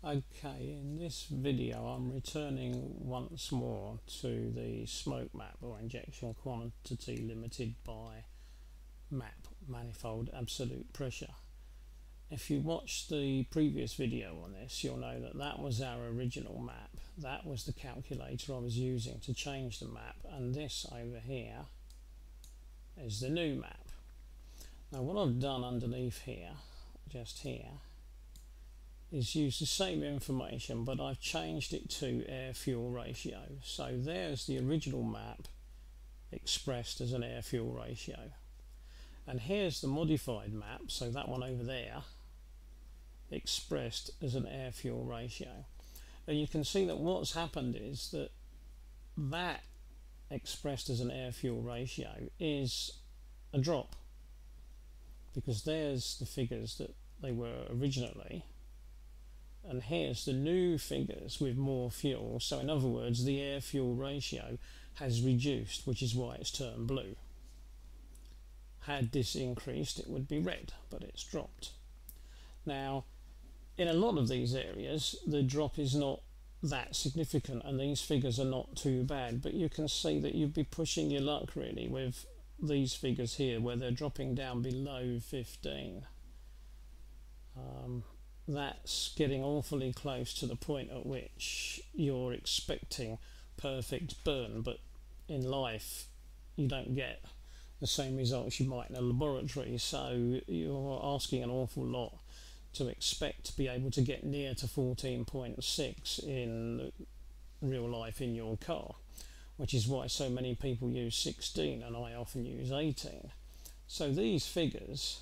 Okay, in this video I'm returning once more to the smoke map, or injection quantity limited by map, manifold absolute pressure. If you watched the previous video on this, you'll know that that was our original map. That was the calculator I was using to change the map, and this over here is the new map. Now what I've done underneath here, just here, is use the same information, but I've changed it to air-fuel ratio. So there's the original map expressed as an air-fuel ratio, and here's the modified map, so that one over there, expressed as an air-fuel ratio. And you can see that what's happened is that that expressed as an air-fuel ratio is a drop, because there's the figures that they were originally, and here's the new figures with more fuel. So in other words, the air-fuel ratio has reduced, which is why it's turned blue. Had this increased, it would be red, but it's dropped. Now, in a lot of these areas, the drop is not that significant, and these figures are not too bad, but you can see that you'd be pushing your luck really with these figures here, where they're dropping down below 15. That's getting awfully close to the point at which you're expecting perfect burn, but in life you don't get the same results you might in a laboratory, so you're asking an awful lot to expect to be able to get near to 14.6 in real life in your car, which is why so many people use 16 and I often use 18. So these figures,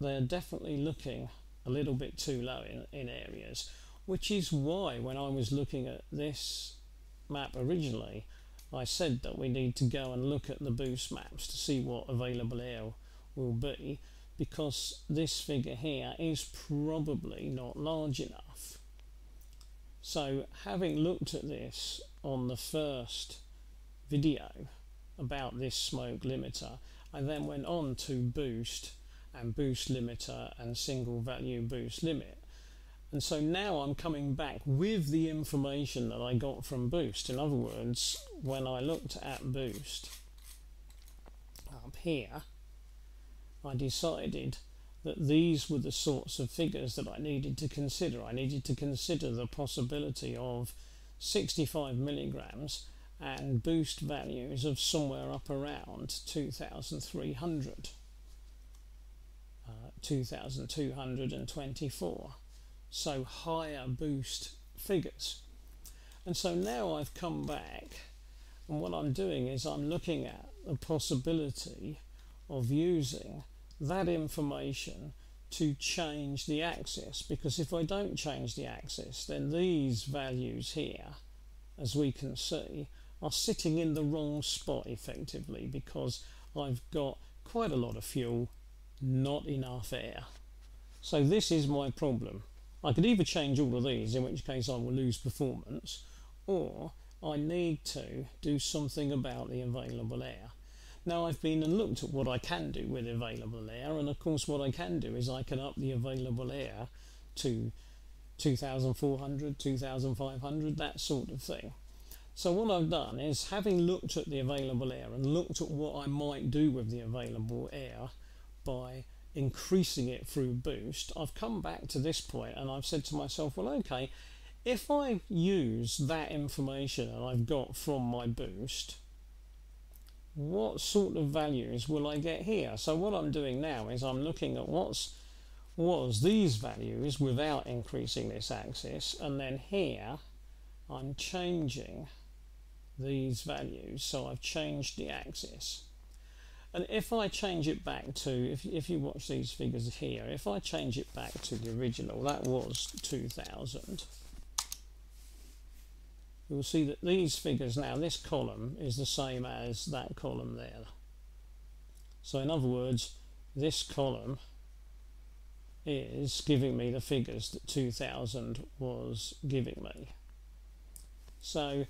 they're definitely looking a little bit too low in areas, which is why when I was looking at this map originally, I said that we need to go and look at the boost maps to see what available air will be, because this figure here is probably not large enough. So having looked at this on the first video about this smoke limiter, I then went on to boost and boost limiter and single value boost limit, and so now I'm coming back with the information that I got from boost. In other words, when I looked at boost up here, I decided that these were the sorts of figures that I needed to consider. I needed to consider the possibility of 65 milligrams and boost values of somewhere up around 2,300. 2,224, so higher boost figures. And so now I've come back, and what I'm doing is I'm looking at the possibility of using that information to change the axis, because if I don't change the axis, then these values here, as we can see, are sitting in the wrong spot effectively, because I've got quite a lot of fuel, not enough air. So this is my problem. I could either change all of these, in which case I will lose performance, or I need to do something about the available air. Now I've been and looked at what I can do with available air, and of course what I can do is I can up the available air to 2,400, 2,500, that sort of thing. So what I've done is, having looked at the available air and looked at what I might do with the available air by increasing it through boost, I've come back to this point and I've said to myself, well, okay, if I use that information that I've got from my boost, what sort of values will I get here? So what I'm doing now is I'm looking at was these values without increasing this axis, and then here I'm changing these values, so I've changed the axis. And if I change it back to, if you watch these figures here, if I change it back to the original, that was 2,000, you'll see that these figures now, this column is the same as that column there. So in other words, this column is giving me the figures that 2,000 was giving me. So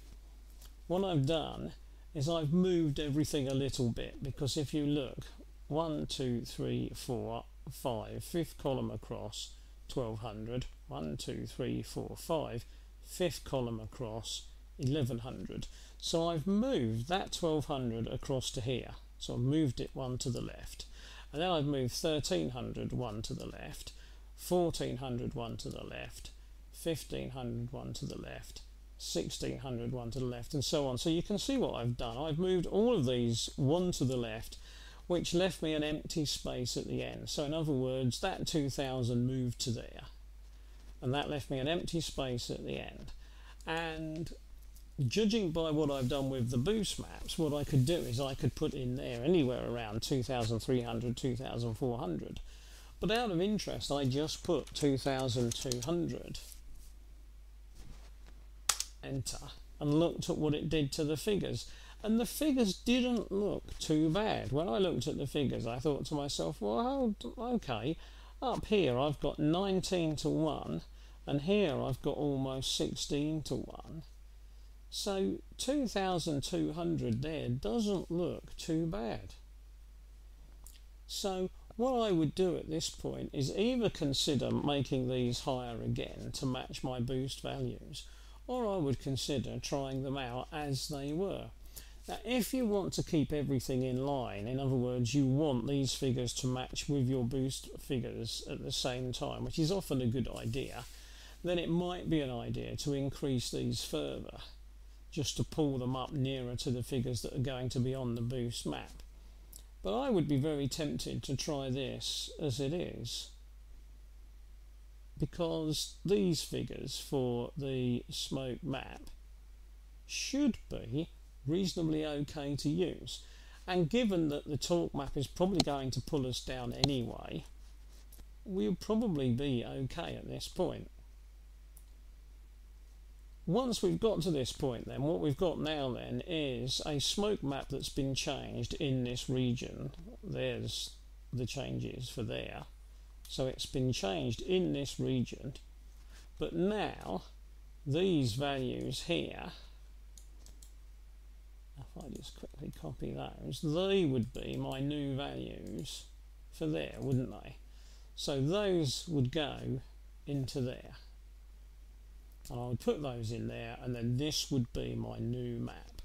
what I've done is I've moved everything a little bit, because if you look, 1, 2, 3, 4, 5, fifth column across, 1200, 1, 2, 3, 4, 5, fifth column across 1100. So I've moved that 1200 across to here, so I've moved it one to the left, and then I've moved 1300 one to the left, 1400 one to the left, 1500 one to the left, 1600 one to the left, and so on. So you can see what I've done. I've moved all of these one to the left, which left me an empty space at the end. So in other words, that 2000 moved to there, and that left me an empty space at the end. And judging by what I've done with the boost maps, what I could do is I could put in there anywhere around 2300, 2400. But out of interest, I just put 2200, enter, and looked at what it did to the figures. And the figures didn't look too bad. When I looked at the figures, I thought to myself, well, okay, up here I've got 19 to 1, and here I've got almost 16 to 1. So 2200 there doesn't look too bad. So what I would do at this point is either consider making these higher again to match my boost values, or I would consider trying them out as they were. Now, if you want to keep everything in line, in other words, you want these figures to match with your boost figures at the same time, which is often a good idea, then it might be an idea to increase these further, just to pull them up nearer to the figures that are going to be on the boost map. But I would be very tempted to try this as it is, because these figures for the smoke map should be reasonably okay to use, and given that the torque map is probably going to pull us down anyway, we'll probably be okay at this point. Once we've got to this point, then what we've got now then is a smoke map that's been changed in this region. There's the changes for there, so it's been changed in this region, but now these values here, if I just quickly copy those, they would be my new values for there, wouldn't they? So those would go into there, and I would put those in there, and then this would be my new map.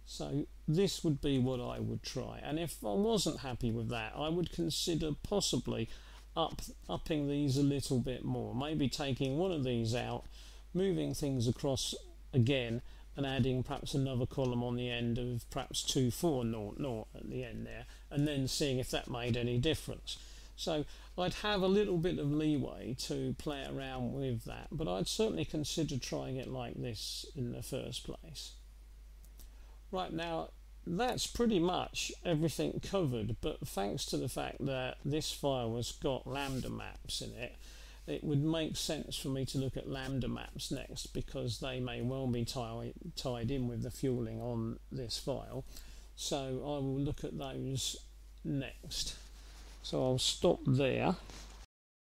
So this would be what I would try, and if I wasn't happy with that, I would consider possibly upping these a little bit more, maybe taking one of these out, moving things across again, and adding perhaps another column on the end of perhaps 2400 at the end there, and then seeing if that made any difference. So I'd have a little bit of leeway to play around with that, but I'd certainly consider trying it like this in the first place. Right, now that's pretty much everything covered, but thanks to the fact that this file has got lambda maps in it, it would make sense for me to look at lambda maps next, because they may well be tied in with the fueling on this file. So I will look at those next. So I'll stop there.